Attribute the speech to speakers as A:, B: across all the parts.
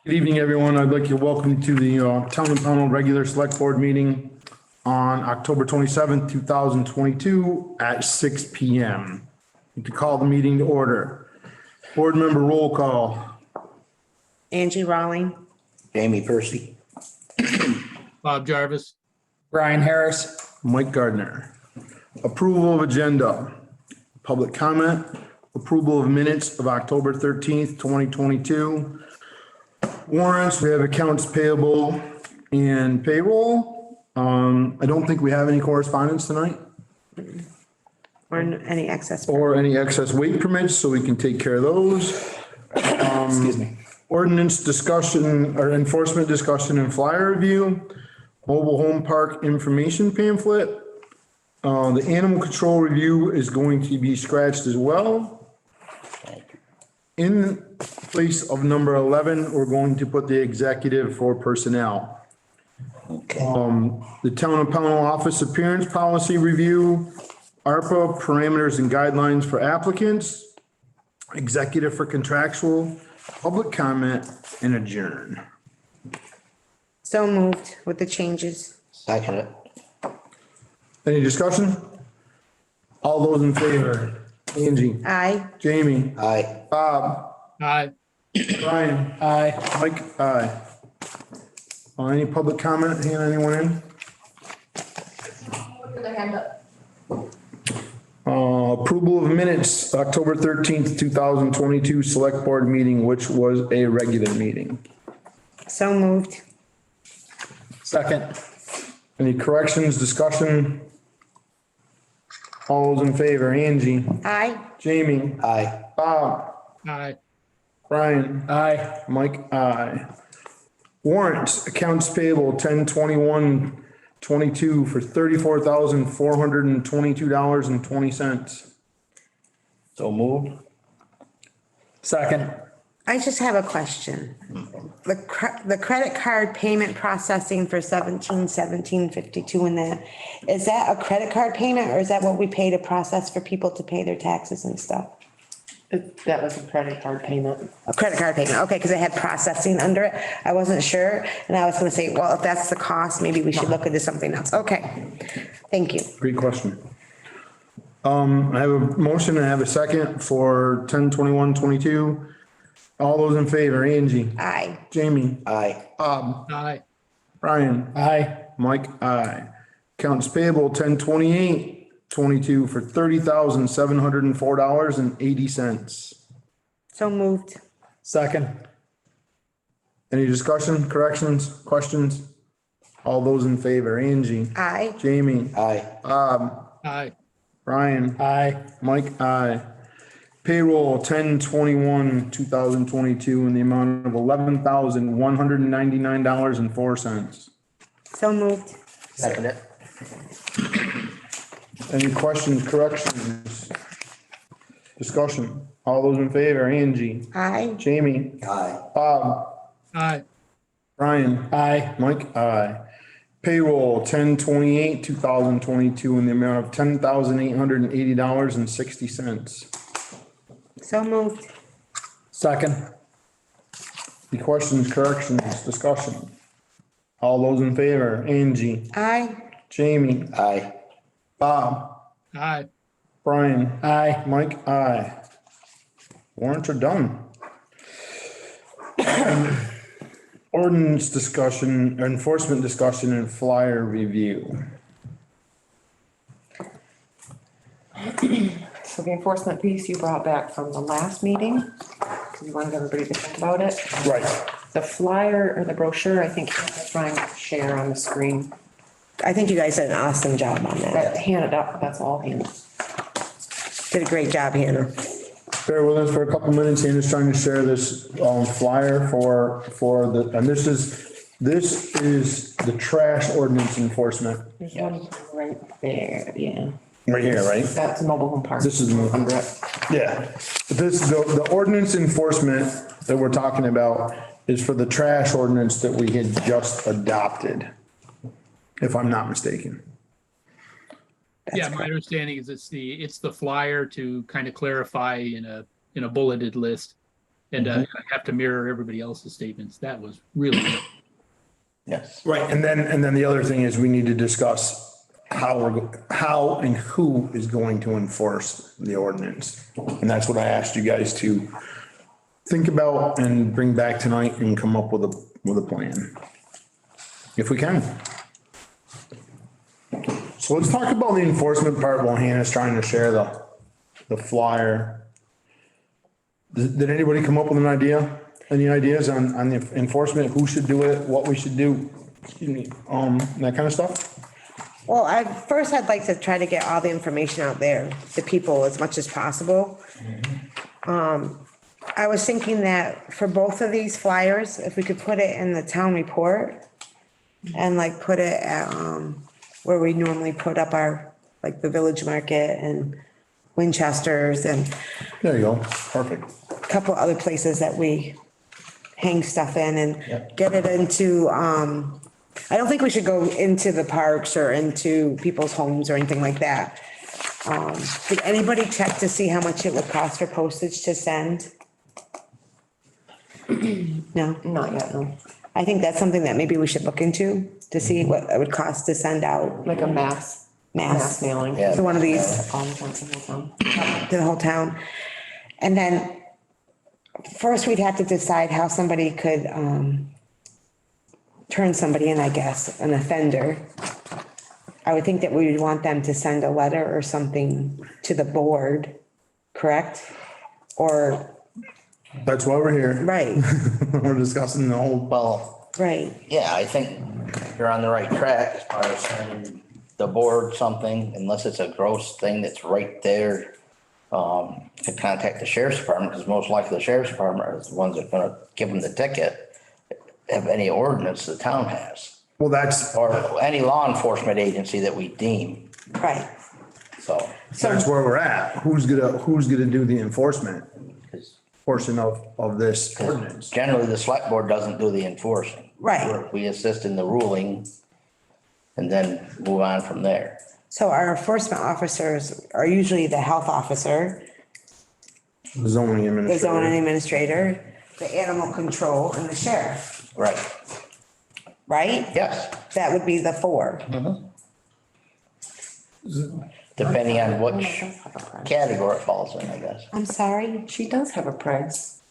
A: Good evening, everyone. I'd like to welcome you to the Town of Pownell regular select board meeting on October 27th, 2022 at 6 PM. To call the meeting to order. Board member roll call.
B: Angie Rawling.
C: Jamie Percy.
D: Bob Jarvis.
E: Brian Harris.
A: Mike Gardner. Approval of agenda. Public comment. Approval of minutes of October 13th, 2022. Warrants, we have accounts payable and payroll. I don't think we have any correspondence tonight
B: Or any excess.
A: or any excess weight permits, so we can take care of those.
C: Excuse me.
A: Ordinance discussion or enforcement discussion and flyer review. Mobile home park information pamphlet. The animal control review is going to be scratched as well. In place of number 11, we're going to put the executive for personnel.
C: Okay.
A: The Town of Pownell office appearance policy review, ARPA parameters and guidelines for applicants, executive for contractual, public comment, and adjourn.
B: So moved with the changes.
C: Second it.
A: Any discussion? All those in favor? Angie,
B: Aye.
A: Jamie,
C: Aye.
A: Bob,
D: Aye.
A: Brian,
E: Aye.
A: Mike, aye. Any public comment? Hand anyone in? Approval of minutes, October 13th, 2022 select board meeting, which was a regular meeting.
B: So moved.
E: Second.
A: Any corrections, discussion? All those in favor, Angie,
B: Aye.
A: Jamie,
C: Aye.
A: Bob,
D: Aye.
A: Brian,
E: Aye.
A: Mike, aye. Warrants, accounts payable 10/21/22 for $34,422.20.
C: So moved.
E: Second.
B: I just have a question. The credit card payment processing for 17/17/52 and that, is that a credit card payment or is that what we pay to process for people to pay their taxes and stuff?
F: That was a credit card payment.
B: A credit card payment, okay, because it had processing under it. I wasn't sure. And I was gonna say, well, if that's the cost, maybe we should look into something else. Okay, thank you.
A: Great question. I have a motion and I have a second for 10/21/22. All those in favor, Angie,
B: Aye.
A: Jamie,
C: Aye.
A: Bob,
D: Aye.
A: Brian,
E: Aye.
A: Mike, aye. Accounts payable 10/28/22 for $30,704.80.
B: So moved.
E: Second.
A: Any discussion, corrections, questions? All those in favor, Angie,
B: Aye.
A: Jamie,
C: Aye.
A: Bob,
D: Aye.
A: Brian,
E: Aye.
A: Mike, aye. Payroll 10/21/2022 in the amount of $11,199.04.
B: So moved.
C: Second it.
A: Any questions, corrections? Discussion? All those in favor, Angie,
B: Aye.
A: Jamie,
C: Aye.
A: Bob,
D: Aye.
A: Brian,
E: Aye.
A: Mike, aye. Payroll 10/28/2022 in the amount of $10,880.60.
B: So moved.
E: Second.
A: Any questions, corrections, discussion? All those in favor, Angie,
B: Aye.
A: Jamie,
C: Aye.
A: Bob,
D: Aye.
A: Brian,
E: Aye.
A: Mike, aye. Warrants are done. Ordinance discussion, enforcement discussion and flyer review.
F: So the enforcement piece you brought back from the last meeting, because you wanted everybody to think about it.
A: Right.
F: The flyer or the brochure, I think he's trying to share on the screen.
B: I think you guys did an awesome job on that.
F: That handed up, that's all handed.
B: Did a great job, Hannah.
A: Bear with us for a couple minutes. Hannah's trying to share this flyer for the, and this is the trash ordinance enforcement.
F: There's one right there, yeah.
A: Right here, right?
F: That's mobile home park.
A: This is mobile.
F: Under it.
A: Yeah. The ordinance enforcement that we're talking about is for the trash ordinance that we had just adopted, if I'm not mistaken.
D: Yeah, my understanding is it's the flyer to kind of clarify in a bulleted list And I have to mirror everybody else's statements. That was really good.
C: Yes.
A: Right, and then the other thing is we need to discuss how and who is going to enforce the ordinance. And that's what I asked you guys to think about and bring back tonight and come up with a plan. If we can. So let's talk about the enforcement part while Hannah's trying to share the flyer. Did anybody come up with an idea? Any ideas on the enforcement, who should do it, what we should do? Excuse me, that kind of stuff?
B: Well, I'd like to try to get all the information out there to people as much as possible. I was thinking that for both of these flyers, if we could put it in the town report and like put it at, where we normally put up our, like the Village Market and Winchester's and
A: There you go, perfect.
B: a couple other places that we hang stuff in and
C: Yep.
B: get it into, I don't think we should go into the parks or into people's homes or anything like that. Did anybody check to see how much it would cost for postage to send? No,
F: Not yet, no.
B: I think that's something that maybe we should look into to see what it would cost to send out
F: Like a mass mailing.
C: Yeah.
B: to one of these,
F: All the time, single time.
B: to the whole town. And then first we'd have to decide how somebody could, turn somebody in, I guess, an offender. I would think that we would want them to send a letter or something to the board, correct? Or,
A: That's why we're here.
B: right,
A: We're discussing the whole,
C: Well,
B: right,
C: yeah, I think you're on the right track as far as sending the board something, unless it's a gross thing that's right there. To contact the sheriff's department, because most likely the sheriff's department are the ones that are gonna give them the ticket. Have any ordinance the town has,
A: well, that's
C: or any law enforcement agency that we deem,
B: right.
C: so.
A: that's where we're at. Who's gonna do the enforcement
C: 'Cause
A: portion of this ordinance?
C: generally, the select board doesn't do the enforcing.
B: Right.
C: We assist in the ruling and then move on from there.
B: So our enforcement officers are usually the health officer,
A: The zoning
B: the
A: administrator.
B: zoning administrator, the animal control, and the sheriff,
C: Right,
B: right?
C: yes,
B: That would be the four.
C: depending on
F: Oh,
C: which
F: it does have a price.
C: category it falls in, I guess.
B: I'm sorry?
F: She does have a price.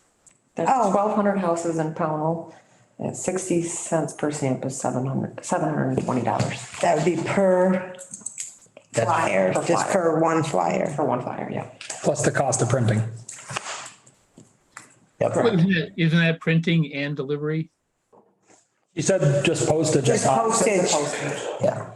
F: There's
B: Oh.
F: 1,200 houses in Pownell. At 60 cents per stamp is $720
B: That would be per flyer,
F: per
B: just
F: flyer.
B: per one flyer.
F: for one flyer, yeah.
E: Plus the cost of printing.
C: Yep.
D: Isn't that printing and delivery?
E: You said just postage. I
B: Just
E: thought.
B: postage.
C: Yeah,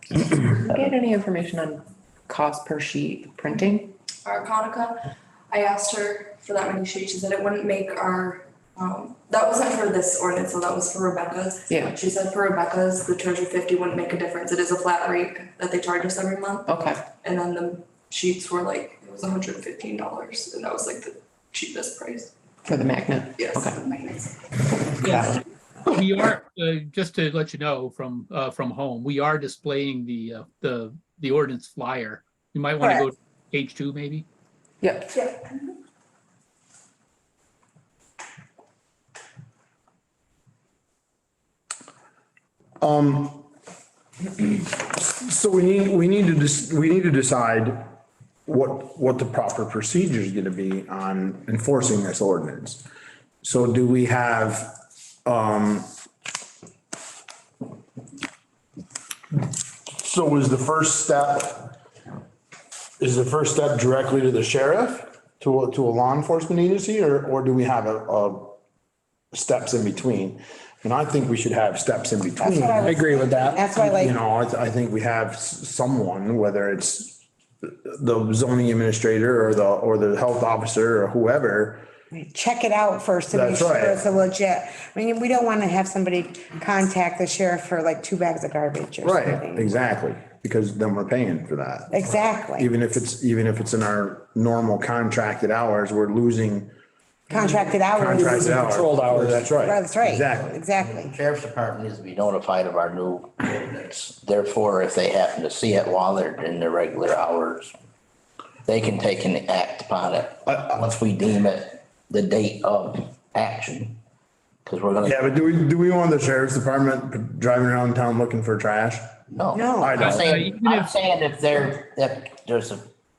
F: Get any information on cost per sheet printing?
G: Our Conica, I asked her for that many sheets, she said it wouldn't make our, that wasn't for this ordinance, so that was for Rebecca's.
F: Yeah.
G: She said for Rebecca's, the 250 wouldn't make a difference, it is a flat rate that they charge us every month.
F: Okay,
G: And then the sheets were like, it was $115, and that was like the cheapest price.
F: for the magnet?
G: Yes,
F: Okay.
G: the magnets.
D: Yeah. We are, just to let you know from home, we are displaying the ordinance flyer. You might want to go to page 2 maybe.
F: Yep.
G: Yeah.
A: So we need to decide what the proper procedure is gonna be on enforcing this ordinance. So do we have, so is the first step directly to the sheriff, to a law enforcement agency, or do we have a steps in between? And I think we should have steps in between.
B: what I
E: I agree with that.
B: That's why like,
A: You know, I think we have someone, whether it's the zoning administrator or the health officer or whoever.
B: check it out first to make
A: That's
B: sure
A: right.
B: it's a legit. I mean, we don't want to have somebody contact the sheriff for like 2 bags of garbage or
A: Right,
B: something.
A: exactly, because then we're paying for that.
B: Exactly.
A: Even if it's in our normal contracted hours, we're losing
B: Contracted hours.
A: contracted hours.
E: Controlled hours.
A: That's right.
B: That's right.
A: Exactly.
B: Exactly.
C: sheriff's department needs to be notified of our new ordinance. Therefore, if they happen to see it while they're in their regular hours, they can take and act upon it once we deem it the date of action. Cause we're gonna.
A: Yeah, but do we want the sheriff's department driving around town looking for trash?
C: No.
B: No.
A: I
C: I'm
A: don't.
C: saying,
D: Even
C: I'm
D: if-
C: saying if there's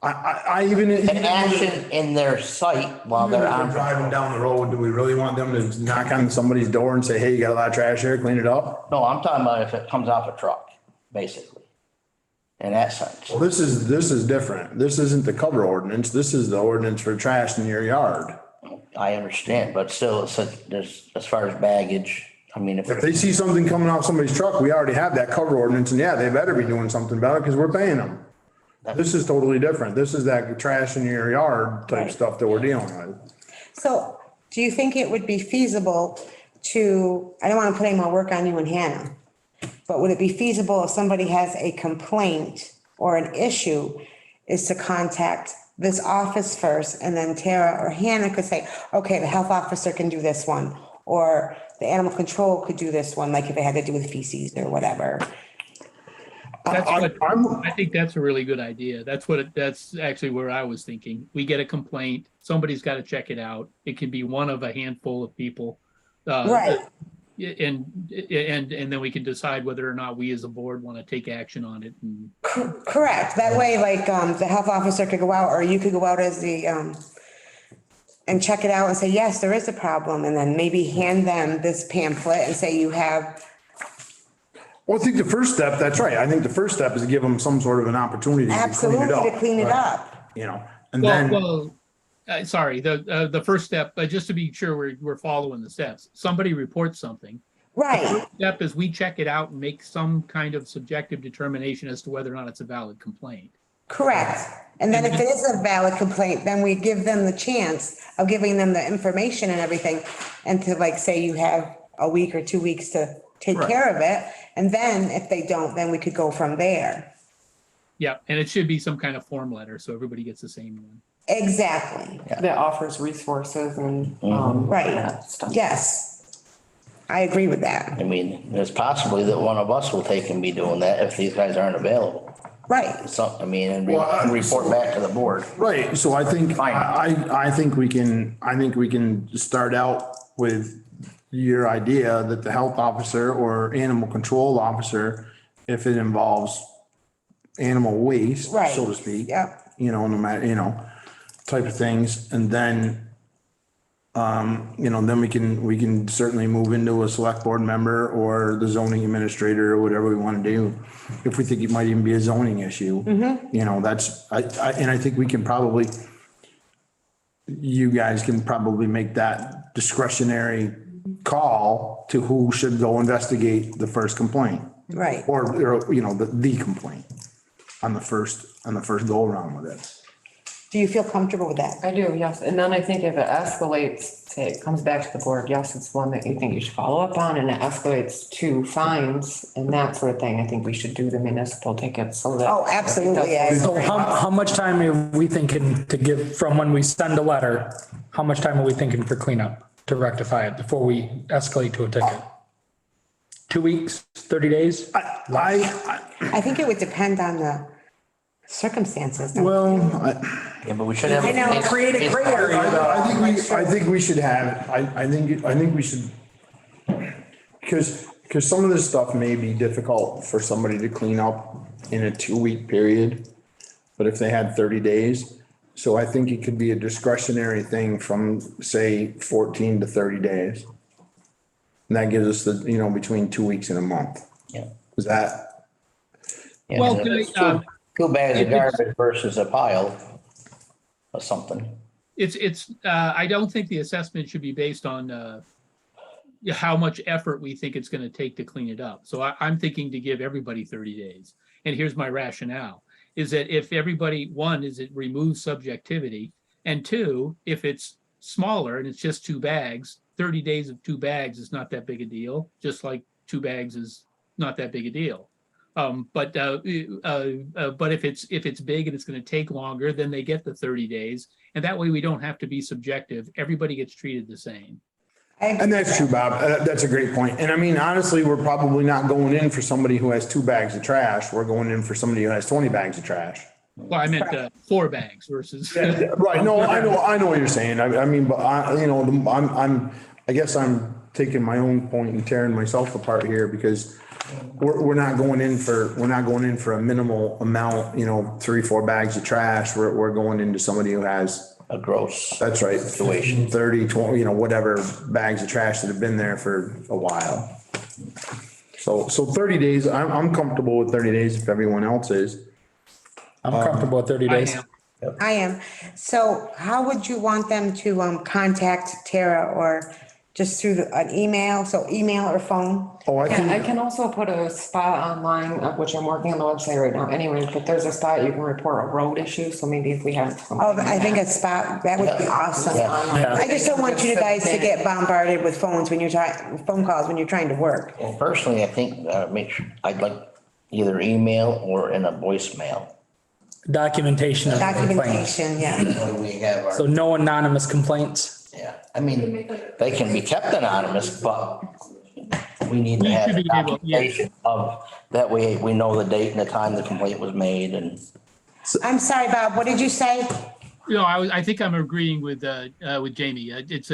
A: I even.
C: an action in their sight while they're on.
A: Driving down the road, do we really want them to knock on somebody's door and say, hey, you got a lot of trash here, clean it up?
C: No, I'm talking about if it comes off a truck, basically. In that sense.
A: Well, this is different. This isn't the cover ordinance. This is the ordinance for trash in your yard.
C: I understand, but still, there's, as far as baggage, I mean,
A: If they see something coming off somebody's truck, we already have that cover ordinance, and yeah, they better be doing something about it because we're paying them. This is totally different. This is that trash in your yard type stuff that we're dealing with.
B: So do you think it would be feasible to, I don't want to put any more work on you and Hannah, but would it be feasible if somebody has a complaint or an issue is to contact this office first and then Tara or Hannah could say, okay, the health officer can do this one, or the animal control could do this one, like if it had to do with feces or whatever.
D: I think that's a really good idea. That's actually where I was thinking. We get a complaint, somebody's got to check it out. It can be one of a handful of people.
B: Right.
D: And then we can decide whether or not we as a board want to take action on it. And
B: Correct. That way, like, the health officer could go out, or you could go out as the, and check it out and say, yes, there is a problem. And then maybe hand them this pamphlet and say you have,
A: Well, I think the first step, that's right. I think the first step is to give them some sort of an opportunity to clean it
B: absolutely
A: up.
B: to clean it up.
A: You know, and then,
D: sorry, the first step, just to be sure we're following the steps. Somebody reports something. The
B: Right.
D: first step is we check it out and make some kind of subjective determination as to whether or not it's a valid complaint.
B: Correct. And then if it is a valid complaint, then we give them the chance of giving them the information and everything. And to like, say you have a week or 2 weeks to take care of it. And then if they don't, then we could go from there.
D: Yeah, and it should be some kind of form letter, so everybody gets the same one.
B: Exactly.
F: That offers resources and,
B: Right.
F: that stuff.
B: Yes. I agree with that.
C: I mean, there's possibly that one of us will take and be doing that if these guys aren't available.
B: Right.
C: So, I mean, and
A: Well,
C: and report back to the board.
A: right, so I think,
C: Fine.
A: I think we can start out with your idea that the health officer or animal control officer, if it involves animal waste,
B: Right.
A: so to speak.
B: Yep.
A: You know, no matter, you know, type of things, and then, you know, then we can certainly move into a select board member or the zoning administrator or whatever we want to do. If we think it might even be a zoning issue. You know, that's, and I think we can probably, you guys can probably make that discretionary call to who should go investigate the first complaint.
B: Right.
A: Or, you know, the complaint on the first go around with it.
B: Do you feel comfortable with that?
F: I do, yes. And then I think if it escalates, say it comes back to the board, yes, it's one that you think you should follow up on, and it escalates to fines and that sort of thing, I think we should do the municipal tickets so that.
B: Oh, absolutely. I
E: So
B: agree.
E: how much time are we thinking to give from when we send a letter? How much time are we thinking for cleanup to rectify it before we escalate to a ticket? 2 weeks, 30 days?
B: I think it would depend on the circumstances.
A: Well,
C: Yeah, but we should have.
B: I know,
E: create a gray area.
A: I think we should have, I think we should, because some of this stuff may be difficult for somebody to clean up in a 2-week period. But if they had 30 days, so I think it could be a discretionary thing from, say, 14 to 30 days. And that gives us the, you know, between 2 weeks and a month.
C: Yeah.
A: Is that,
C: Yeah,
D: Well,
C: and
D: can
C: it's
D: I,
C: two bags of
D: if it's-
C: garbage versus a pile or something.
D: I don't think the assessment should be based on how much effort we think it's going to take to clean it up. So I'm thinking to give everybody 30 days. And here's my rationale, is that if everybody, one, is it removes subjectivity, and two, if it's smaller and it's just 2 bags, 30 days of 2 bags is not that big a deal, just like 2 bags is not that big a deal. But if it's big and it's going to take longer, then they get the 30 days. And that way we don't have to be subjective. Everybody gets treated the same.
A: and that's true, Bob. That's a great point. And I mean, honestly, we're probably not going in for somebody who has 2 bags of trash. We're going in for somebody who has 20 bags of trash.
D: Well, I meant 4 bags versus.
A: Right, no, I know what you're saying. I mean, but I guess I'm taking my own point and tearing myself apart here because we're not going in for a minimal amount, 3-4 bags of trash. We're going into somebody who has,
C: A gross.
A: that's right,
C: Situation.
A: 30, 20, whatever bags of trash that have been there for a while. So 30 days, I'm comfortable with 30 days if everyone else is.
E: I'm comfortable with 30
D: I
E: days.
D: am.
B: I am. So how would you want them to contact Tara, or just through an email? So email or phone?
A: Oh, I
F: Yeah, I
A: think,
F: can also put a spot online, which I'm working on the website right now anyway, but there's a spot you can report a road issue, so maybe if we have.
B: Oh, I think a spot, that would be awesome.
E: Yeah.
B: I just don't want you guys to get bombarded with phone calls when you're trying to work.
C: Well, personally, I think, I'd like either email or in a voicemail.
E: Documentation of complaints.
B: Documentation, yeah.
C: When we have
E: So
C: our,
E: no anonymous complaints.
C: yeah, I mean, they can be kept anonymous, but we need to
D: We
C: have
D: should
C: a
D: be able- yeah.
C: documentation of, that way we know the date and the time the complaint was made and.
B: I'm sorry, Bob, what did you say?
D: I think I'm agreeing with Jamie. It's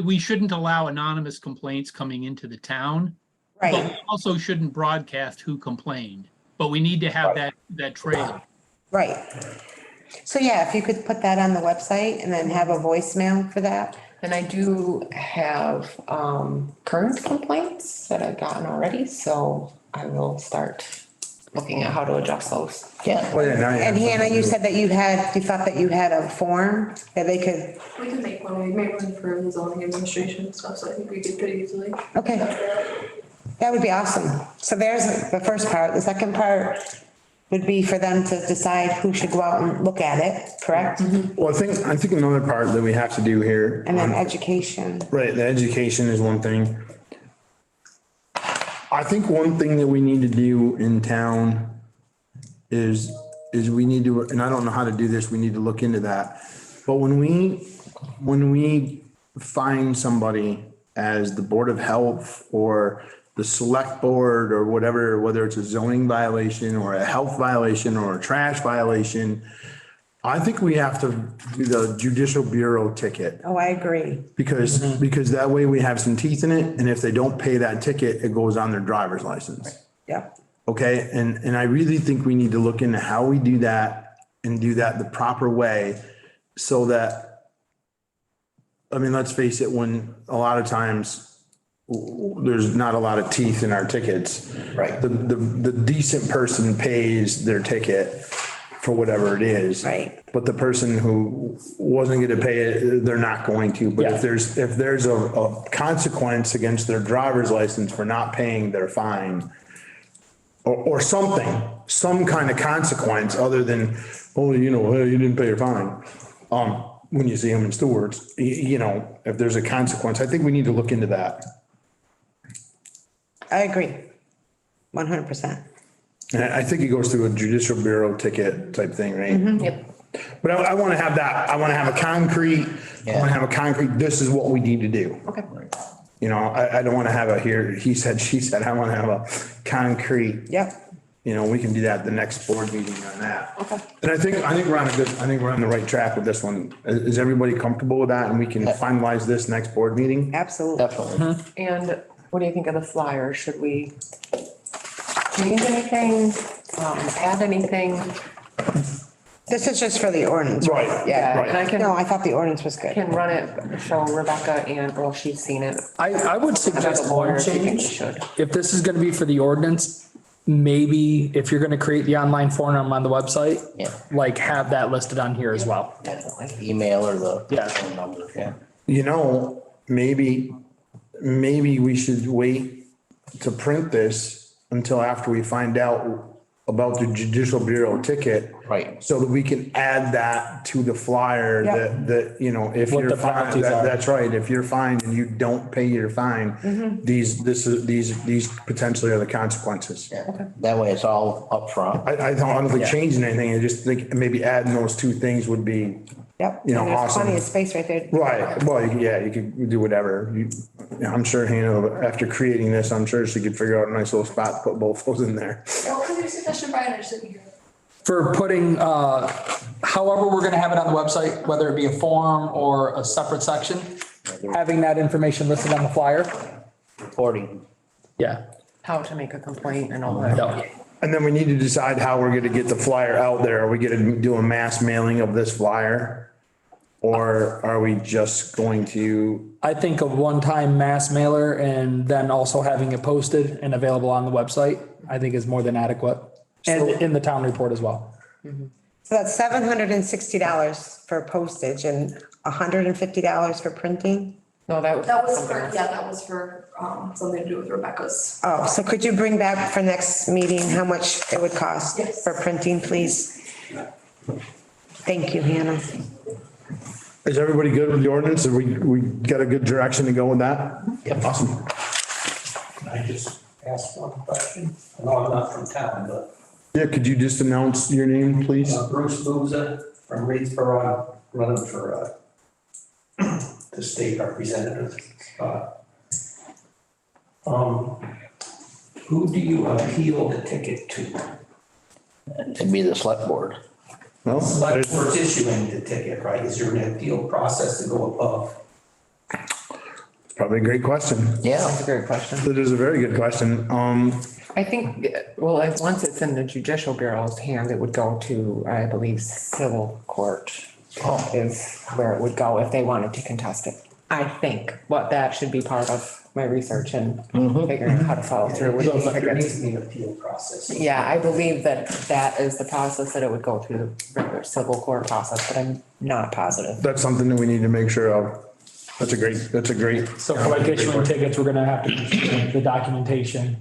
D: we shouldn't allow anonymous complaints coming into the town. But
B: Right,
D: we also shouldn't broadcast who complained, but we need to have that trail.
B: right. So yeah, if you could put that on the website and then have a voicemail for that.
F: And I do have, current complaints that I've gotten already, so I will start looking at how to adjust those.
C: Yeah,
A: oh yeah, now you
B: And
A: have
B: Hannah, you said that you thought that you had a form that they could,
G: We can make one, we make one for the zoning administration and stuff, so I think we could pretty easily.
B: okay, that would be awesome. So there's the first part. The second part would be for them to decide who should go out and look at it, correct?
A: Well, I think another part that we have to do here.
B: And then education.
A: Right, the education is one thing. I think one thing that we need to do in town is we need to, and I don't know how to do this, we need to look into that. But when we find somebody as the Board of Health or the Select Board or whatever, whether it's a zoning violation or a health violation or a trash violation, I think we have to do the judicial bureau ticket.
B: Oh, I agree.
A: Because that way we have some teeth in it, and if they don't pay that ticket, it goes on their driver's license.
B: Yep.
A: Okay, and I really think we need to look into how we do that and do that the proper way so that, I mean, let's face it, when a lot of times there's not a lot of teeth in our tickets.
C: Right.
A: The decent person pays their ticket for whatever it is.
B: Right.
A: But the person who wasn't going to pay it, they're not going to. But
E: Yeah.
A: if there's a consequence against their driver's license for not paying their fine or something, some kind of consequence other than, oh, hey, you didn't pay your fine. When you see them in Stewart's, if there's a consequence, I think we need to look into that.
B: I agree. 100%.
A: And I think it goes through a judicial bureau ticket type thing, right?
F: Yep.
A: But I want to have that, I want to have a concrete, this is what we need to do.
F: Okay.
A: I don't want to have a here, he said, she said, I want to have a concrete,
B: Yep.
A: we can do that at the next board meeting on that.
F: Okay.
A: And I think we're on the right track with this one. Is everybody comfortable with that? And we can finalize this next board meeting?
B: Absolutely.
C: definitely.
F: And what do you think of the flyer? Should we change anything, add anything?
B: This is just for the ordinance.
A: Right.
F: Yeah,
A: Right.
F: and I
B: No,
F: can,
B: I thought the ordinance was good.
F: run it, show Rebecca and, well, she's seen it.
E: I would suggest
F: As a lawyer,
E: one
F: if you think we
E: change.
F: should.
E: If this is gonna be for the ordinance, maybe if you're gonna create the online form on the website,
C: Yeah.
E: like have that listed on here as well.
C: Definitely. Email or the
E: Yeah.
C: phone number, yeah.
A: Maybe we should wait to print this until after we find out about the judicial bureau ticket.
C: Right.
A: So that we can add that to the flyer
B: Yep.
A: that, if
E: What
A: you're
E: the
A: fined,
E: penalties are.
A: that's right. If you're fined and you don't pay your fine, these potentially are the consequences.
C: Yeah. That way it's all upfront.
A: I don't think
E: Yeah.
A: changing anything. I just think maybe adding those two things would be
B: Yep.
A: You know,
B: And there's plenty
A: awesome.
B: of space right there.
A: Right, well, yeah, you could do whatever. I'm sure Hannah, after creating this, I'm sure she could figure out a nice little spot to put both those in there.
G: What was your suggestion, Brian? I just didn't hear it.
E: For putting, however we're gonna have it on the website, whether it be a form or a separate section, having that information listed on the flyer.
C: Reporting.
E: Yeah.
F: How to make a complaint and all that.
E: Yeah.
A: And then we need to decide how we're gonna get the flyer out there. Are we gonna do a mass mailing of this flyer? Or are we just going to,
E: I think a one-time mass mailer and then also having it posted and available on the website, I think is more than adequate. And in the town report as well.
B: So that's $760 for postage and $150 for printing.
F: No, that was.
G: That was
F: something
G: for,
F: else.
G: yeah, that was for, something to do with Rebecca's.
B: Oh, so could you bring back for next meeting how much it would cost
G: Yes.
B: for printing, please? Thank you, Hannah.
A: is everybody good with the ordinance? Have we got a good direction to go with that?
C: Yep.
A: Awesome.
H: Can I just ask one question? I know I'm not from town, but
A: Yeah, could you just announce your name, please?
H: Bruce Booza from Reedsboro, I'm running for the state representative spot. Who do you appeal the ticket to?
C: It'd be the select board.
A: No?
H: Select board's issuing the ticket, right? Is there an appeal process to go above?
A: It's probably a great question.
C: Yeah.
F: That's a great question.
A: That is a very good question.
F: I think, well, once it's in the judicial bureau's hand, it would go to, I believe, civil court is where it would go if they wanted to contest it. I think, what that should be part of my research and figuring out how to follow through with
H: So there
F: it.
H: needs to be an appeal process.
F: Yeah, I believe that that is the process that it would go through the regular civil court process, but I'm not positive.
A: That's something that we need to make sure of. That's a great.
E: So for like issuing tickets, we're gonna have to do the documentation,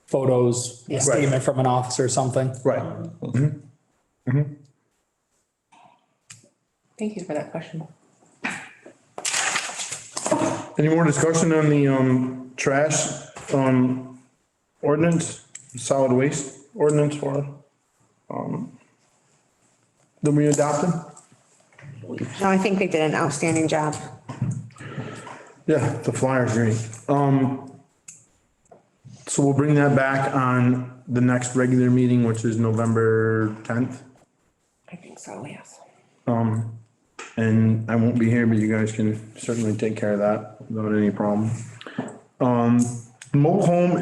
E: photos, a statement from an officer or something.
A: Right.
F: Thank you for that question.
A: Any more discussion on the, trash, ordinance, solid waste ordinance for, that we adopted?
B: No, I think they did an outstanding job.
A: Yeah, the flyer's great. So we'll bring that back on the next regular meeting, which is November 10th.
F: I think so, yes.
A: And I won't be here, but you guys can certainly take care of that without any problem. Mobile home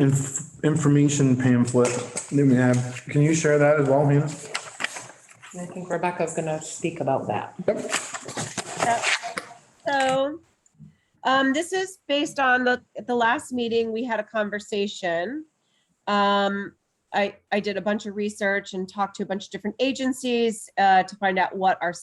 A: information pamphlet that we have, can you share that as well, Hannah?
F: I think Rebecca's gonna speak about that.
I: So, this is based on the last meeting, we had a conversation. I did a bunch of research and talked to a bunch of different agencies, to find out what our,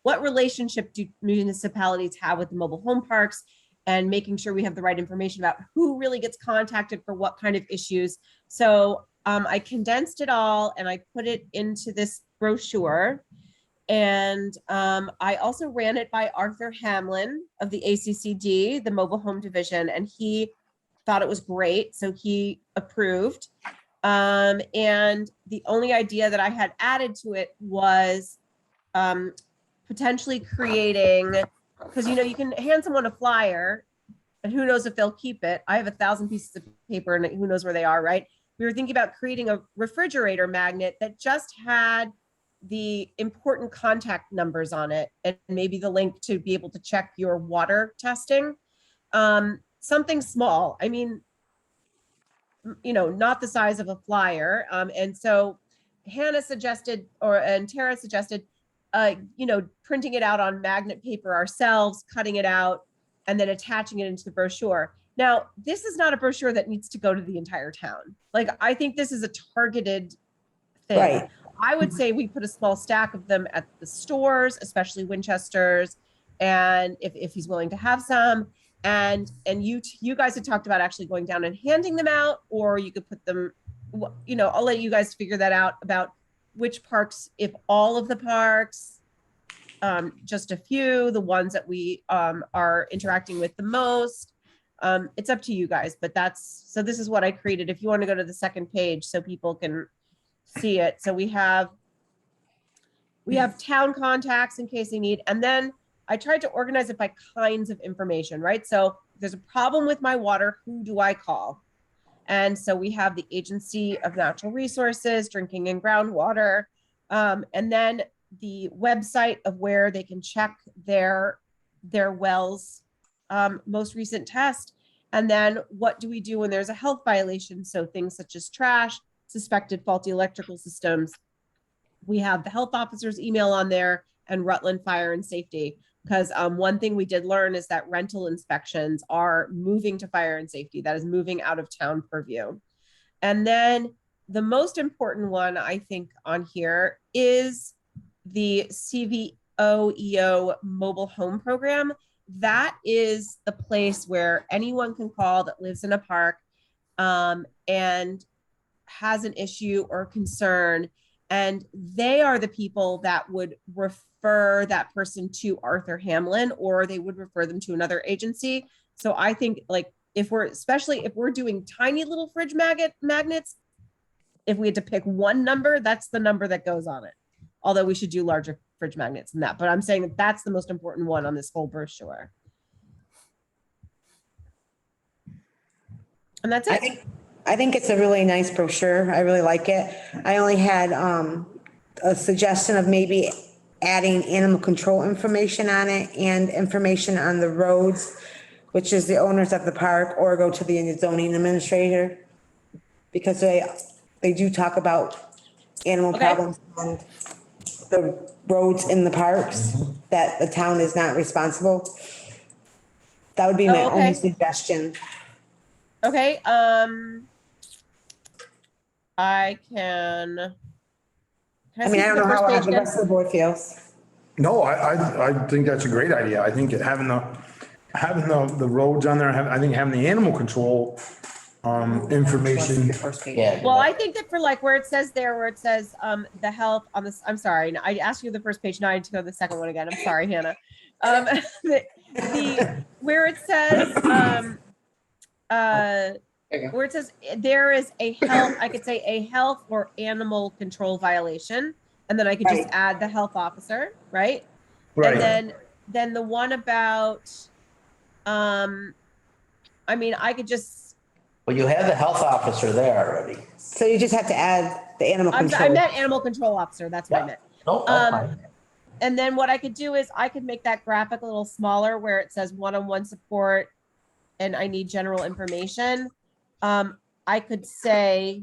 I: what relationship do municipalities have with the mobile home parks and making sure we have the right information about who really gets contacted for what kind of issues. So, I condensed it all and I put it into this brochure. And I also ran it by Arthur Hamlin of the ACCD, the mobile home division, and he thought it was great. So he approved. And the only idea that I had added to it was potentially creating, because you can hand someone a flyer and who knows if they'll keep it. I have 1,000 pieces of paper and who knows where they are, right? We were thinking about creating a refrigerator magnet that just had the important contact numbers on it and maybe the link to be able to check your water testing. Something small. I mean, not the size of a flyer. And so Hannah suggested, and Tara suggested, printing it out on magnet paper ourselves, cutting it out, and then attaching it into the brochure. Now, this is not a brochure that needs to go to the entire town. Like, I think this is a targeted thing.
B: Right.
I: I would say we put a small stack of them at the stores, especially Winchester's, and if he's willing to have some. And you guys had talked about actually going down and handing them out, or you could put them, I'll let you guys figure that out about which parks, if all of the parks, just a few, the ones that we are interacting with the most. It's up to you guys, but so this is what I created. If you want to go to the second page so people can see it. So we have We have town contacts in case they need, and then I tried to organize it by kinds of information, right? So if there's a problem with my water, who do I call? And so we have the Agency of Natural Resources, Drinking and Groundwater, and then the website of where they can check their wells, most recent test. And then what do we do when there's a health violation? So things such as trash, suspected faulty electrical systems. We have the health officer's email on there and Rutland Fire and Safety. Because one thing we did learn is that rental inspections are moving to fire and safety. That is moving out of town purview. And then the most important one, I think, on here is the CVOEO mobile home program. That is the place where anyone can call that lives in a park and has an issue or concern. And they are the people that would refer that person to Arthur Hamlin, or they would refer them to another agency. So I think, like, especially if we're doing tiny little fridge magnets, if we had to pick one number, that's the number that goes on it. Although we should do larger fridge magnets than that. But I'm saying that that's the most important one on this whole brochure. And that's it.
B: I think it's a really nice brochure. I really like it. I only had a suggestion of maybe adding animal control information on it and information on the roads, which is the owners of the park, or go to the zoning administrator. Because they do talk about animal problems on the roads in the parks, that the town is not responsible. That would be my only suggestion.
I: Okay, I can.
B: I mean, I don't know how the rest of the board feels.
A: No, I think that's a great idea. I think having the roads on there, I think having the animal control, information.
F: The first page.
C: Yeah.
I: Well, I think that for like where it says the health on this, I'm sorry, I asked you the first page, now I need to go to the second one again. I'm sorry, Hannah. Where it says, where it says there is a health, I could say a health or animal control violation, and then I could just add the health officer, right?
A: Right.
I: And then the one about, I mean, I could just.
C: Well, you have the health officer there already.
B: So you just have to add the animal
I: I
B: control.
I: meant animal control officer, that's what I meant.
C: No, that's fine.
I: And then what I could do is I could make that graphic a little smaller where it says one-on-one support and I need general information. I could say,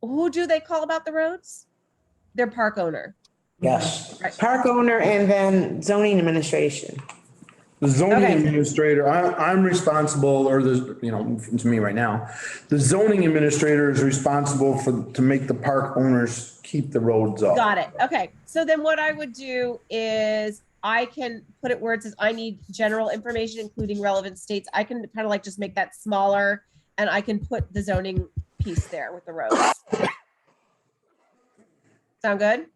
I: who do they call about the roads? Their park owner.
C: Yes.
I: Right.
B: Park owner and then zoning administration.
A: The zoning
I: Okay.
A: administrator, I'm responsible, or to me right now, the zoning administrator is responsible to make the park owners keep the roads up.
I: Got it. Okay. So then what I would do is I can put it where it says I need general information, including relevant states. I can kind of like just make that smaller and I can put the zoning piece there with the roads. Sound good?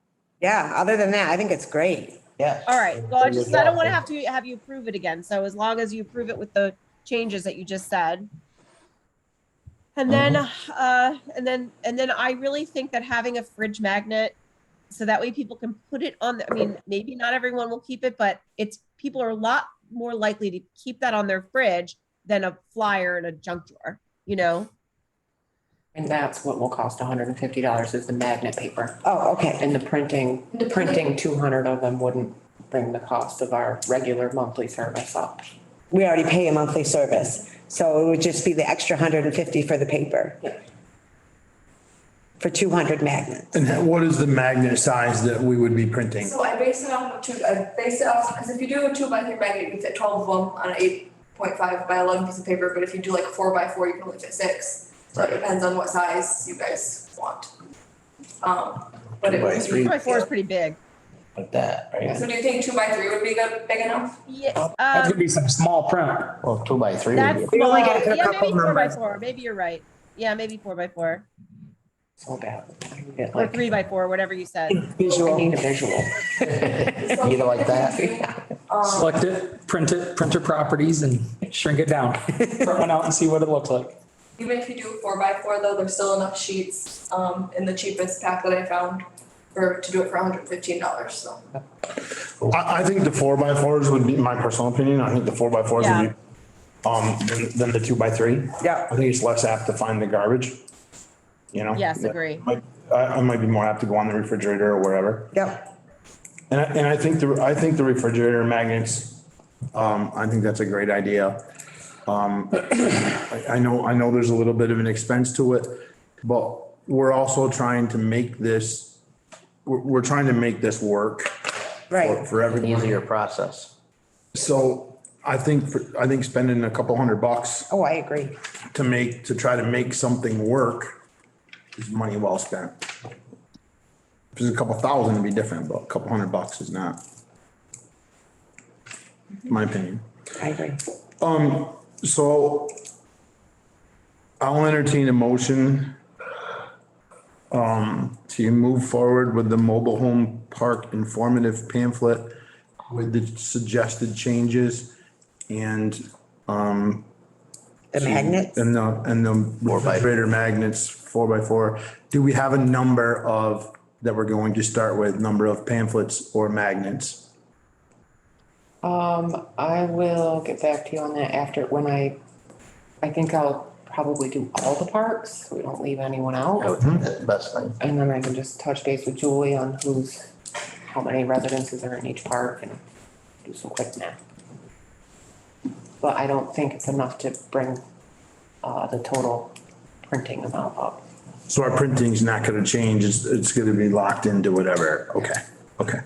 B: Yeah, other than that, I think it's great.
C: Yeah.
I: All right. Well, I don't want to have you approve it again. So as long as you approve it with the changes that you just said. And then, and then I really think that having a fridge magnet, so that way people can put it on I mean, maybe not everyone will keep it, but people are a lot more likely to keep that on their fridge than a flyer in a junk drawer, you know?
F: And that's what will cost $150 is the magnet paper.
B: Oh, okay.
F: And the printing 200 of them wouldn't bring the cost of our regular monthly service up.
B: We already pay a monthly service, so it would just be the extra 150 for the paper. For 200 magnets.
A: And what is the magnet size that we would be printing?
G: So I based it off because if you do a 2x3 magnet, you can fit 12 of them on an 8.5 by 11 piece of paper, but if you do like a 4x4, you can only fit 6. So it depends on what size you guys want. But it would
C: 2x3.
I: 2x4 is pretty big.
C: Like that, right?
G: So do you think 2x3 would be big enough?
I: Yeah.
E: That's gonna be some small print.
C: Well, 2x3
I: That's
C: would be.
B: We only
I: small.
B: got a
I: Yeah,
B: couple
I: maybe 4x4.
B: numbers.
I: Maybe you're right. Yeah, maybe 4x4
F: So bad. I can get
I: or
F: like,
I: 3x4, whatever you said.
F: I
B: Visual.
F: need a visual.
C: Either like that.
E: Select it, print your properties and shrink it down. Print one out and see what it looks like.
G: Even if you do a 4x4 though, there's still enough sheets in the cheapest pack that I found or to do it for $115, so.
A: I think the 4x4s would be, my personal opinion, I think the 4x4s
I: Yeah.
A: would be, than the 2x3.
B: Yeah.
A: I think it's less apt to find the garbage, you know?
I: Yes, agree.
A: I might be more apt to go on the refrigerator or wherever.
B: Yep.
A: And I think the refrigerator magnets, I think that's a great idea. I know there's a little bit of an expense to it, but we're also trying to make this, we're trying to make this work
B: Right.
A: for everyone.
C: Easier process.
A: So I think spending a couple $100
B: Oh, I agree.
A: to try to make something work is money well spent. If it's a couple thousand, it'd be different, but a couple $100 is not. My opinion.
B: I agree.
A: So I'll entertain a motion to move forward with the mobile home park informative pamphlet with the suggested changes and
B: The magnets?
A: and the refrigerator magnets 4x4. Do we have a number that we're going to start with, number of pamphlets or magnets?
F: I will get back to you on that after, I think I'll probably do all the parks, so we don't leave anyone
C: That
F: out.
C: would be the best thing.
F: And then I can just touch base with Julie on how many residences are in each park and do some quick math. But I don't think it's enough to bring, the total printing amount up.
A: So our printing's not gonna change, it's gonna be locked into whatever, okay.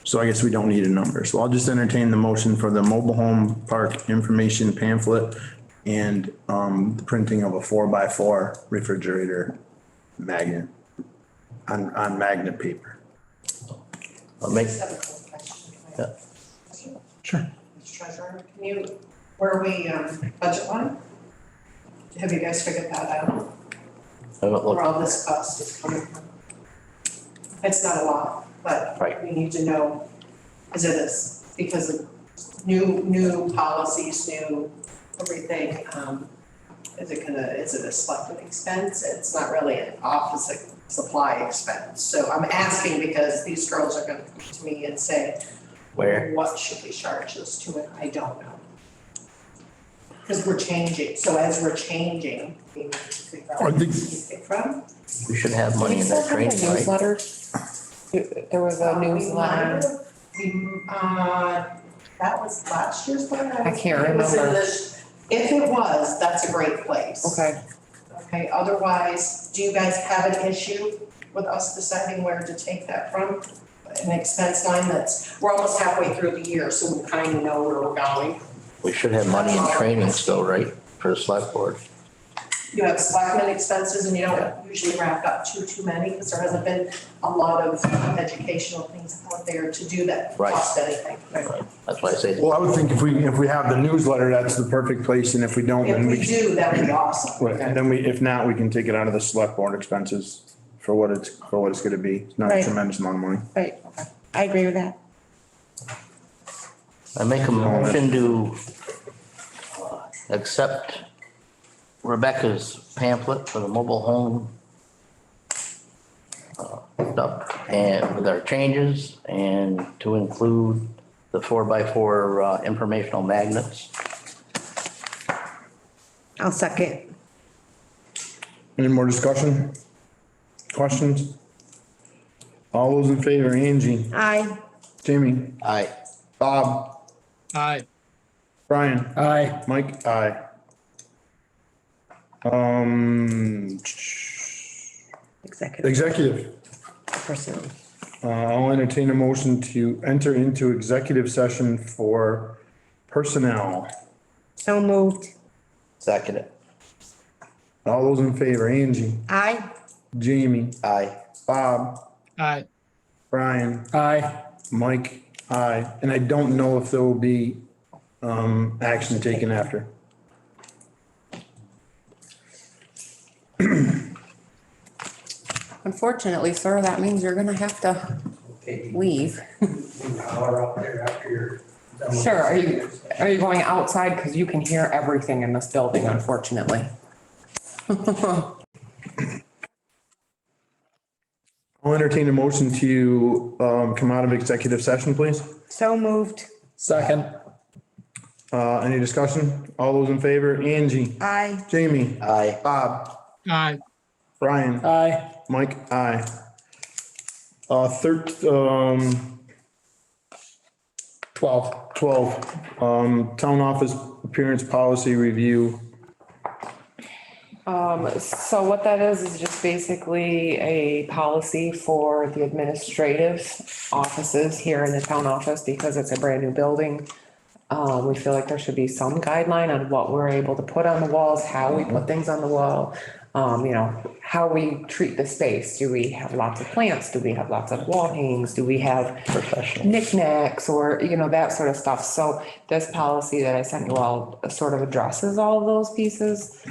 A: So I guess we don't need a number, so I'll just entertain the motion for the mobile home park information pamphlet and, the printing of a 4x4 refrigerator magnet on magnet paper.
C: I'll make,
J: Just have a quick question.
C: yeah.
A: Sure.
J: Mr. Treasurer, can you, where are we, budget line? Have you guys figured that out?
C: Haven't
J: Where all
C: looked,
J: this cost is coming from? It's not a lot, but
C: Right.
J: we need to know, is it this, because of new policies, new everything, is it a selected expense? It's not really an office supply expense. So I'm asking because these girls are gonna come to me and say,
C: where?
J: what should we charge this to? And I don't know. Because we're changing, so as we're changing, we need to figure out
A: I
J: where
A: think-
J: to keep it from.
C: We should have money in that training, right?
F: Newsletters? There was a newsletter.
J: That was last year's one?
F: I can't
J: It was in
F: remember.
J: if it was, that's a great place.
F: Okay,
J: Okay, otherwise, do you guys have an issue with us deciding where to take that from? An expense line we're almost halfway through the year, so we kind of know where we're going.
C: We should have money in training still, right, for the select board?
J: You have selectmen expenses and you don't usually wrap up too many, because there hasn't been a lot of educational things out there to do that
C: Right.
J: cost anything.
C: Right. That's why I say,
A: Well, I would think if we have the newsletter, that's the perfect place, and if we don't,
J: If
A: then
J: we do, that would be awesome.
A: Right, and then if not, we can take it out of the select board expenses for what it's gonna be. It's not a
B: Right.
A: tremendous amount of money.
B: Right. I agree with that.
C: I make a motion to accept Rebecca's pamphlet for the mobile home stuff, and with our changes, and to include the 4x4 informational magnets.
B: I'll second.
A: Any more discussion? Questions? All those in favor, Angie,
B: Aye.
A: Jamie,
C: Aye.
A: Bob,
D: Aye.
A: Brian,
E: Aye.
A: Mike, aye.
B: Executive,
A: Executive,
B: personnel.
A: I'll entertain a motion to enter into executive session for personnel.
B: So moved.
C: Second it.
A: All those in favor, Angie,
B: Aye.
A: Jamie,
C: Aye.
A: Bob,
D: Aye.
A: Brian,
E: Aye.
A: Mike, aye. And I don't know if there will be, action taken after.
F: unfortunately, sir, that means you're gonna have to
H: Okay,
F: leave.
H: you holler out there after you're done with
F: Sure,
H: this.
F: are you going outside? Because you can hear everything in this building, unfortunately.
A: I'll I'll entertain a motion to, come out of executive session, please.
B: So moved.
E: Second.
A: Any discussion? All those in favor? Angie?
B: Aye.
A: Jamie?
C: Aye.
A: Bob?
D: Aye.
A: Brian?
E: Aye.
A: Mike? Aye. Third,
E: 12.
A: 12, town office appearance policy review.
F: So what that is just basically a policy for the administrative offices here in the town office because it's a brand new building. We feel like there should be some guideline on what we're able to put on the walls, how we put things on the wall. How we treat the space. Do we have lots of plants? Do we have lots of wall hangings? Do we have knickknacks or, that sort of stuff? So this policy that I sent you all sort of addresses all of those pieces.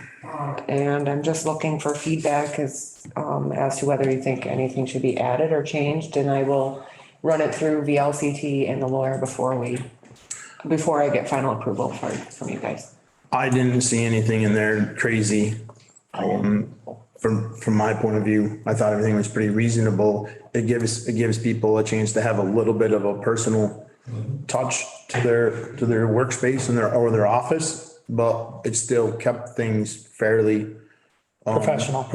F: And I'm just looking for feedback as to whether you think anything should be added or changed. And I will run it through VLCT and the lawyer before I get final approval from you guys.
A: I didn't see anything in there crazy. From my point of view, I thought everything was pretty reasonable. It gives people a chance to have a little bit of a personal touch to their workspace and their office, but it still kept things fairly professional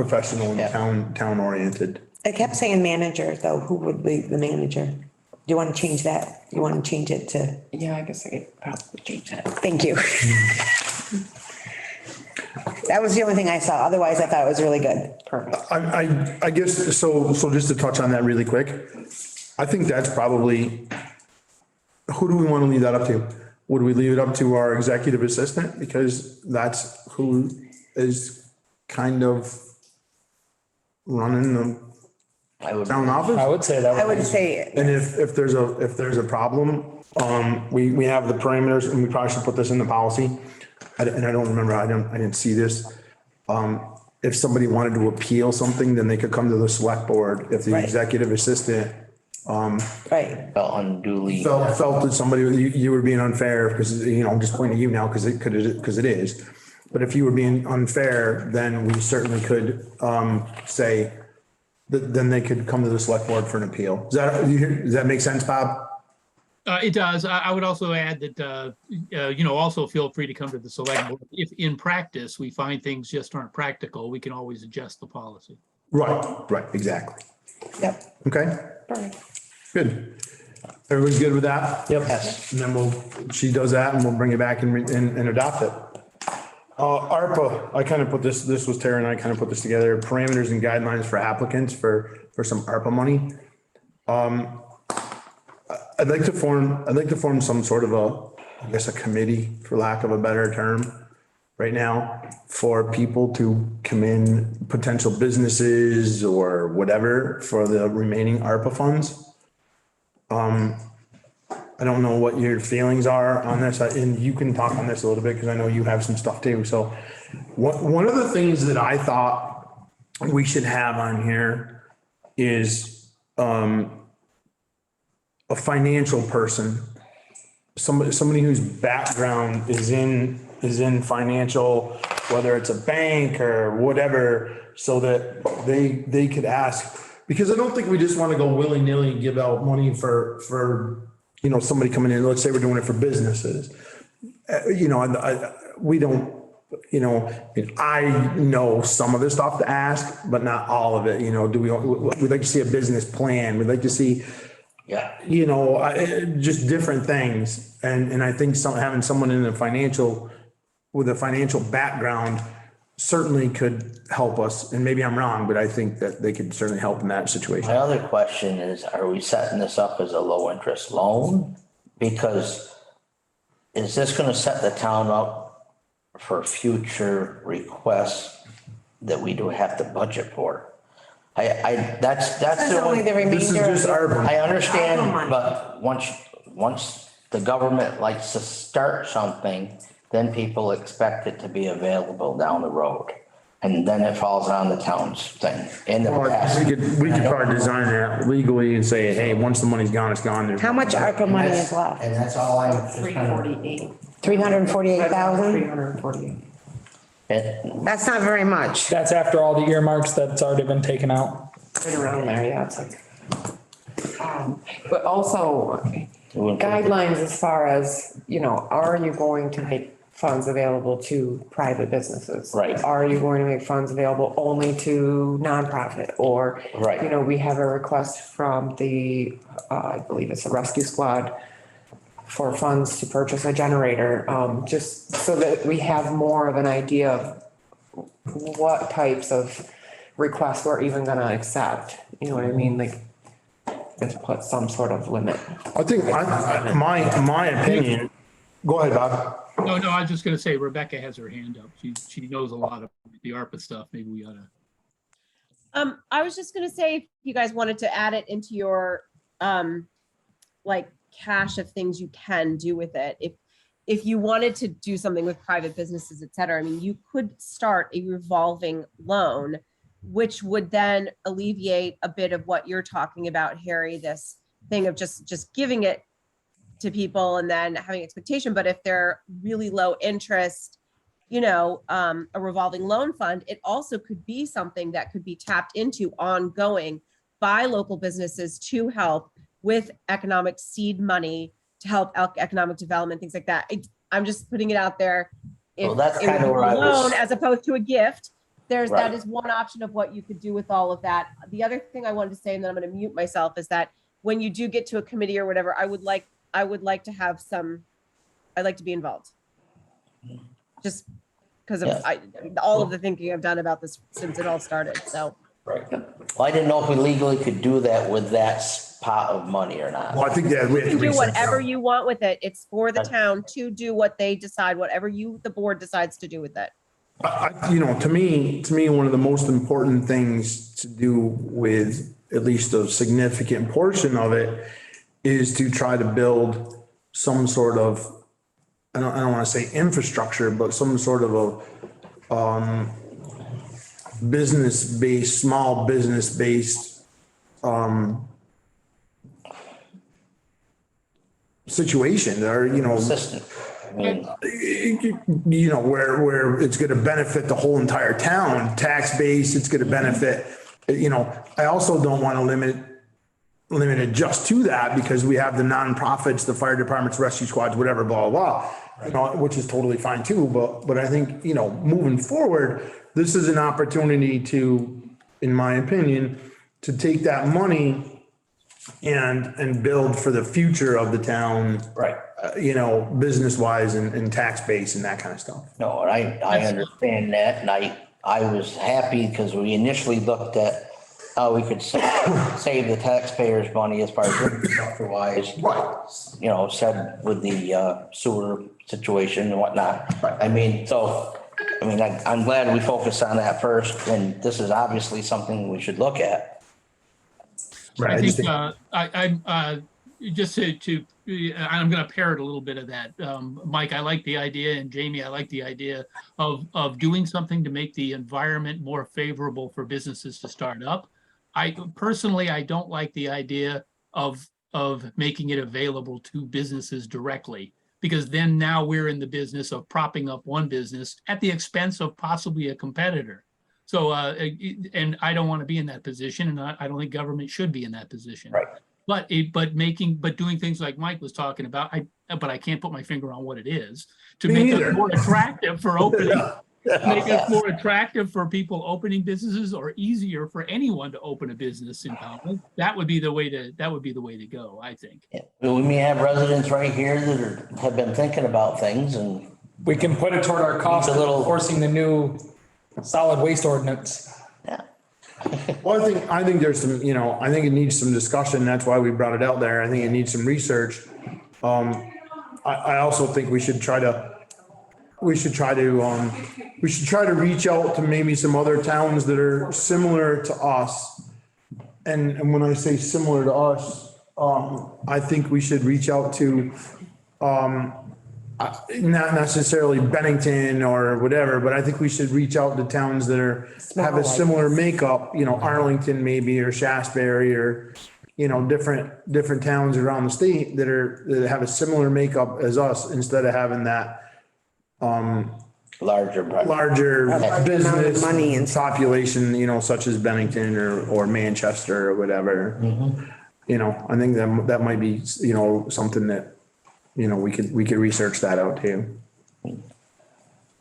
A: and town oriented.
B: It kept saying manager though. Who would be the manager? Do you want to change that? You want to change it to?
F: Yeah, I guess I could probably change that.
B: Thank you. That was the only thing I saw. Otherwise, I thought it was really good.
F: Perfect.
A: I guess, so just to touch on that really quick, I think that's probably, who do we want to leave that up to? Would we leave it up to our executive assistant? Because that's who is kind of running the town office?
E: I would say that.
B: I would say,
A: And if there's a problem, we have the parameters and we probably should put this in the policy. And I don't remember, I didn't see this. If somebody wanted to appeal something, then they could come to the select board. If the
B: Right.
A: executive assistant,
B: right.
C: Felt unduly.
A: felt that somebody, you were being unfair, because, I'm just pointing at you now, because it is. But if you were being unfair, then we certainly could, say, that then they could come to the select board for an appeal. Does that make sense, Bob?
D: It does. I would also add that, also feel free to come to the select board. If in practice, we find things just aren't practical, we can always adjust the policy.
A: Right, exactly.
B: Yep.
A: Okay, good. Everybody's good with that?
E: Yep.
C: Yes.
A: And then she does that and we'll bring it back and adopt it. ARPA, I kind of put this was Tara and I kind of put this together, parameters and guidelines for applicants for some ARPA money. I'd like to form some sort of a committee, for lack of a better term, right now, for people to come in, potential businesses or whatever, for the remaining ARPA funds. I don't know what your feelings are on this, and you can talk on this a little bit, because I know you have some stuff too. So one of the things that I thought we should have on here is, a financial person, somebody whose background is in financial, whether it's a bank or whatever, so that they could ask, because I don't think we just want to go willy-nilly and give out money for somebody coming in. Let's say we're doing it for businesses. We don't, I know some of this stuff to ask, but not all of it. We'd like to see a business plan. We'd like to see, just different things. And I think having someone with a financial background certainly could help us. And maybe I'm wrong, but I think that they could certainly help in that situation.
C: My other question is, are we setting this up as a low interest loan? Because is this going to set the town up for future requests that we do have to budget for? That's
B: That's
C: the
B: only the remainder.
A: This is just ARPA.
C: I
B: ARPA
C: understand,
B: money.
C: but once the government likes to start something, then people expect it to be available down the road. And then it falls on the town's thing. In the past.
A: We could probably design that legally and say, hey, once the money's gone, it's gone. There's
B: How much ARPA money is left?
C: And that's all I'm.
F: 348.
B: 348,000?
F: 348.
C: And
B: That's not very much.
E: That's after all the earmarks that's already been taken out.
F: right around there, yeah, it's like. But also guidelines as far as, you know, are you going to make funds available to private businesses?
C: Right.
F: Are you going to make funds available only to nonprofit? Or,
C: Right.
F: you know, we have a request from the, I believe it's the rescue squad for funds to purchase a generator, just so that we have more of an idea of what types of requests we're even gonna accept. You know what I mean? Like, just put some sort of limit.
A: I think, my opinion, go ahead, Bob.
D: No, I was just gonna say Rebecca has her hand up. She knows a lot of the ARPA stuff. Maybe we oughta.
I: I was just gonna say, if you guys wanted to add it into your, like cache of things you can do with it. If you wanted to do something with private businesses, et cetera, I mean, you could start a revolving loan, which would then alleviate a bit of what you're talking about, Harry, this thing of just giving it to people and then having expectation. But if they're really low interest, you know, a revolving loan fund, it also could be something that could be tapped into ongoing by local businesses to help with economic seed money to help economic development, things like that. I'm just putting it out there. If
C: Well, that's
I: it would
C: kind of
I: be
C: where I
I: a loan
C: was.
I: as opposed to a gift, that
C: Right.
I: is one option of what you could do with all of that. The other thing I wanted to say, and then I'm going to mute myself, is that when you do get to a committee or whatever, I would like to have some, I'd like to be involved. Just because of
C: Yeah.
I: all of the thinking I've done about this since it all started, so.
C: Right. Well, I didn't know if we legally could do that with that pot of money or not.
A: Well, I think that we have
I: You
A: to
I: can do
A: research
I: whatever
A: that.
I: you want with it. It's for the town to do what they decide, whatever the board decides to do with it.
A: You know, to me, one of the most important things to do with at least a significant portion of it is to try to build some sort of, I don't want to say infrastructure, but some sort of a, business-based, small business-based, situation or, you know,
C: Assistant. I mean,
A: you know, where it's going to benefit the whole entire town, tax base, it's going to benefit, you know, I also don't want to limit it just to that because we have the nonprofits, the fire departments, rescue squads, whatever, blah, blah, blah, you know, which is totally fine too. But I think, you know, moving forward, this is an opportunity to, in my opinion, to take that money and build for the future of the town.
C: Right.
A: You know, business wise and tax base and that kind of stuff.
C: No, and I understand that, and I was happy because we initially looked at how we could save the taxpayers' money as far as infrastructure wise.
A: Right.
C: You know, said with the sewer situation and whatnot.
A: Right.
C: I mean, I'm glad we focused on that first, and this is obviously something we should look at.
A: Right.
D: I think, I'm just to, I'm going to parrot a little bit of that. Mike, I like the idea, and Jamie, I like the idea of doing something to make the environment more favorable for businesses to start up. I personally don't like the idea of making it available to businesses directly, because then now we're in the business of propping up one business at the expense of possibly a competitor. So, and I don't want to be in that position, and I don't think government should be in that position.
C: Right.
D: But doing things like Mike was talking about, but I can't put my finger on what it is, to
A: Me
D: make
A: neither.
D: it more attractive for opening, make it more attractive for people opening businesses, or easier for anyone to open a business in Pownell. That would be the way to go, I think.
C: Yeah. We may have residents right here that have been thinking about things, and
E: We can put it toward our cost of enforcing the new solid waste ordinance.
C: yeah.
A: Well, I think there's some, you know, I think it needs some discussion. That's why we brought it out there. I think it needs some research. I also think we should try to reach out to maybe some other towns that are similar to us. And when I say similar to us, I think we should reach out to, not necessarily Bennington or whatever, but I think we should reach out to towns that have a similar makeup, you know, Arlington maybe, or Shasberry, or, you know, different towns around the state that have a similar makeup as us, instead of having that,
C: larger.
A: larger
B: amount of
A: business
B: money and stuff.
A: population, you know, such as Bennington or Manchester or whatever. You know, I think that might be, you know, something that, you know, we could research that out too.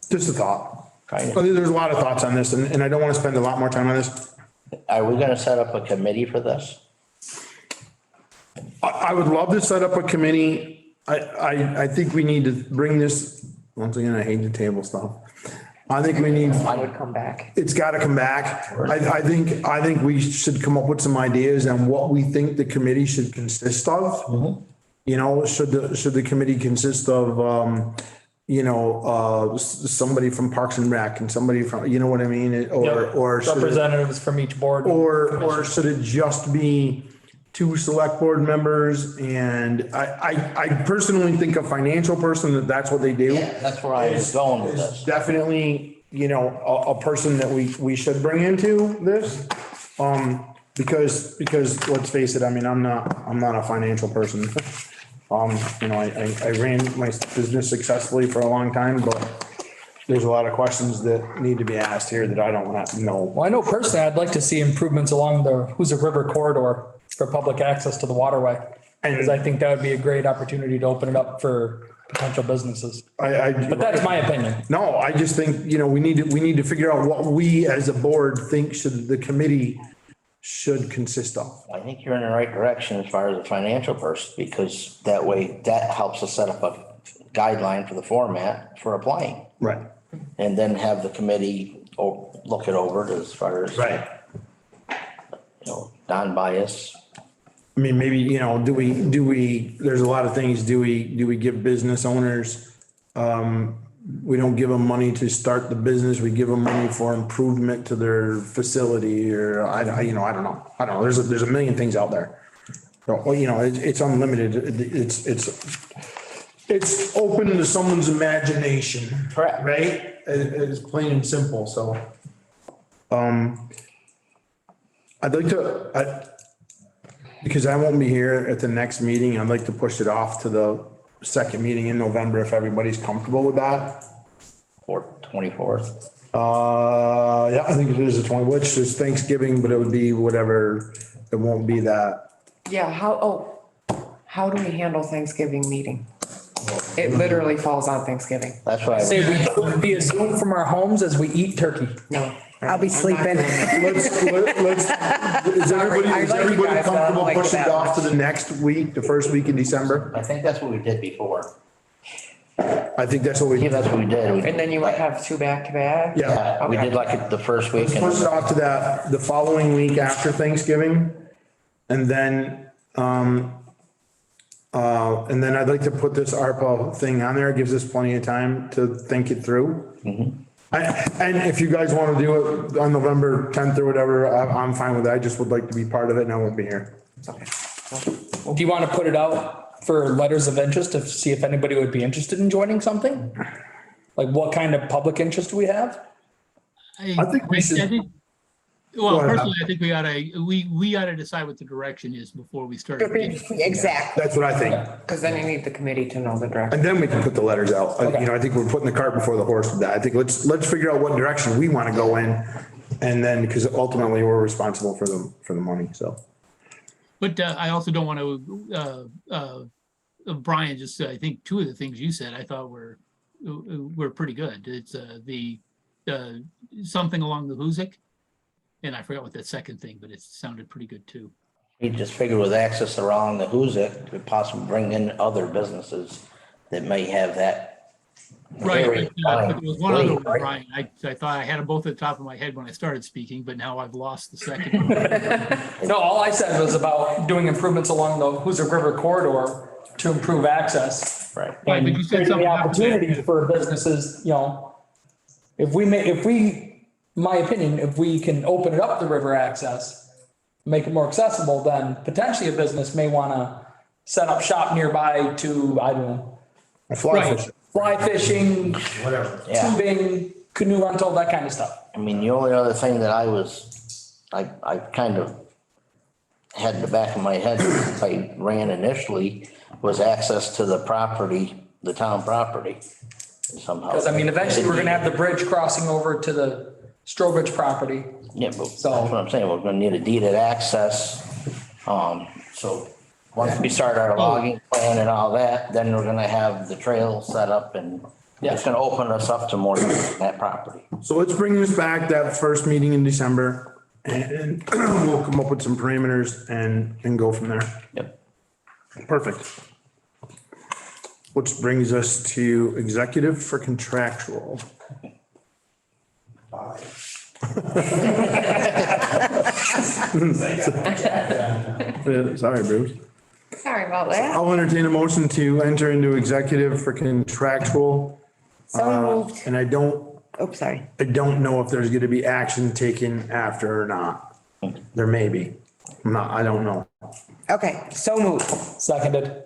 A: Just a thought. I think there's a lot of thoughts on this and I don't want to spend a lot more time on this.
C: Are we gonna set up a committee for this?
A: I would love to set up a committee. I think we need to bring this, once again, I hate the table stuff. I think we need,
F: I would come back.
A: it's gotta come back. I think we should come up with some ideas on what we think the committee should consist of. You know, should the committee consist of, you know, somebody from Parks and Rec and somebody from, you know what I mean? Or should it-
E: Representatives from each board.
A: or should it just be two select board members? And I personally think a financial person, that's what they do.
C: That's where I was going with
A: Is
C: this.
A: definitely, you know, a person that we should bring into this. Because let's face it, I mean, I'm not a financial person. You know, I ran my business successfully for a long time, but there's a lot of questions that need to be asked here that I don't want to know.
E: Well, I know personally, I'd like to see improvements along the Hoosick River corridor for public access to the waterway. Because I think that would be a great opportunity to open it up for potential businesses. But that's my opinion.
A: No, I just think, you know, we need to figure out what we as a board think the committee should consist of.
C: I think you're in the right direction as far as the financial person, because that way, that helps us set up a guideline for the format for applying.
A: Right.
C: And then have the committee look it over as far as.
A: Right.
C: You know, non-bias.
A: I mean, maybe, you know, do we, there's a lot of things, do we give business owners, we don't give them money to start the business, we give them money for improvement to their facility or I don't know. There's a million things out there. So, you know, it's unlimited. It's open to someone's imagination.
C: Correct.
A: Right? It's plain and simple. So, I'd like to, because I won't be here at the next meeting, I'd like to push it off to the second meeting in November if everybody's comfortable with that.
C: Or 24th.
A: Yeah, I think it is the 20, which is Thanksgiving, but it would be whatever, it won't be that.
F: Yeah, how do we handle Thanksgiving meeting? It literally falls on Thanksgiving.
C: That's why.
E: Say we do it via Zoom from our homes as we eat turkey.
F: No.
B: I'll be sleeping.
A: Is everybody comfortable pushing it off to the next week, the first week in December?
C: I think that's what we did before.
A: I think that's what we.
C: Yeah, that's what we did.
F: And then you might have two back to back?
A: Yeah.
C: We did like the first week.
A: Let's push it off to the following week after Thanksgiving. And then I'd like to put this ARPA thing on there. It gives us plenty of time to think it through. And if you guys want to do it on November 10th or whatever, I'm fine with that. I just would like to be part of it and I won't be here.
E: Do you want to put it out for letters of interest to see if anybody would be interested in joining something? Like what kind of public interest do we have?
A: I think we should.
D: Well,
A: Go ahead.
D: personally, I think we ought to decide what the direction is before we start.
B: Exactly.
A: That's what I think.
F: Because then you need the committee to know the direction.
A: And then we can put the letters out.
E: Okay.
A: You know, I think we're putting the cart before the horse with that. I think let's figure out what direction we want to go in. And then, because ultimately we're responsible for the money, so.
D: But I also don't want to, Brian, just, I think two of the things you said, I thought were pretty good. It's something along the Hoosick. And I forgot what that second thing, but it sounded pretty good too.
C: We just figured with access around the Hoosick, could possibly bring in other businesses that may have that.
D: Right, but there was one other one,
C: Right.
D: Brian. I thought I had them both at the top of my head when I started speaking, but now I've lost the second.
E: No, all I said was about doing improvements along the Hoosick River corridor to improve access.
C: Right.
D: Right, but you said
E: Creating
D: something
E: the
D: after that.
E: opportunities for businesses, you know, my opinion, if we can open it up the river access, make it more accessible, then potentially a business may want to set up shop nearby to, I don't know,
D: Right.
E: fly fishing,
A: Whatever.
C: Yeah.
E: tubing, canoe rental, that kind of stuff.
C: I mean, the only other thing that I kind of had in the back of my head, I ran initially, was access to the property, the town property. somehow.
E: Because I mean, eventually we're gonna have the bridge crossing over to the Strobridge property.
C: Yeah, but that's
E: So-
C: what I'm saying, we're gonna need a deeded access. So once we start our logging plan and all that, then we're gonna have the trail set up and it's gonna open us up to more than that property.
A: So let's bring this back that first meeting in December and we'll come up with some parameters and go from there.
C: Yep.
A: Perfect. Which brings us to executive for contractual. Sorry, Bruce.
B: Sorry about that.
A: I'll entertain a motion to enter into executive for contractual.
B: So moved.
A: And I don't
B: Sorry.
A: know if there's gonna be action taken after or not. There may be. I don't know.
B: Okay, so moved.
E: Seconded.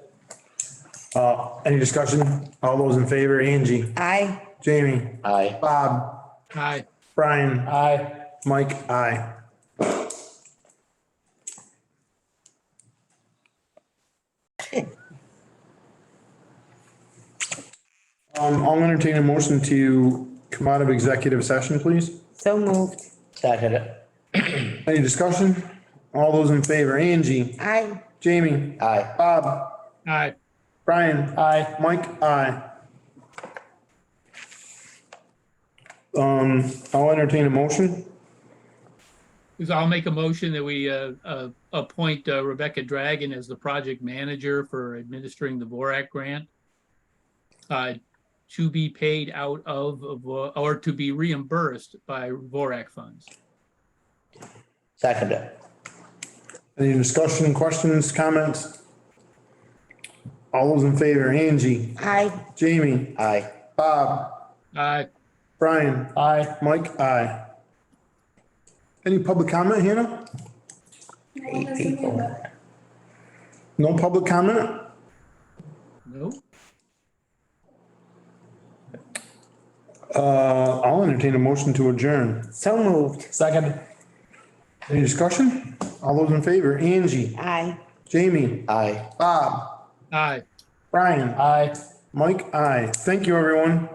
A: Any discussion? All those in favor, Angie,
B: Aye.
A: Jamie,
C: Aye.
A: Bob,
D: Aye.
A: Brian,
E: Aye.
A: Mike, aye. I'll entertain a motion to come out of executive session, please.
B: So moved.
C: Second it.
A: Any discussion? All those in favor, Angie,
B: Aye.
A: Jamie,
C: Aye.
A: Bob,
D: Aye.
A: Brian,
E: Aye.
A: Mike, aye. I'll entertain a motion.
D: So I'll make a motion that we appoint Rebecca Dragon as the project manager for administering the Vorak grant. To be paid out of, or to be reimbursed by Vorak funds.
C: Second it.
A: Any discussion, questions, comments? All those in favor, Angie,
B: Aye.
A: Jamie,
C: Aye.
A: Bob,
D: Aye.
A: Brian,
E: Aye.
A: Mike, aye. Any public comment, Hannah? No public comment?
D: No?
A: I'll entertain a motion to adjourn.
B: So moved.
E: Second.
A: Any discussion? All those in favor, Angie,
B: Aye.
A: Jamie,
C: Aye.
A: Bob,
D: Aye.
A: Brian,
E: Aye.
A: Mike, aye. Thank you, everyone.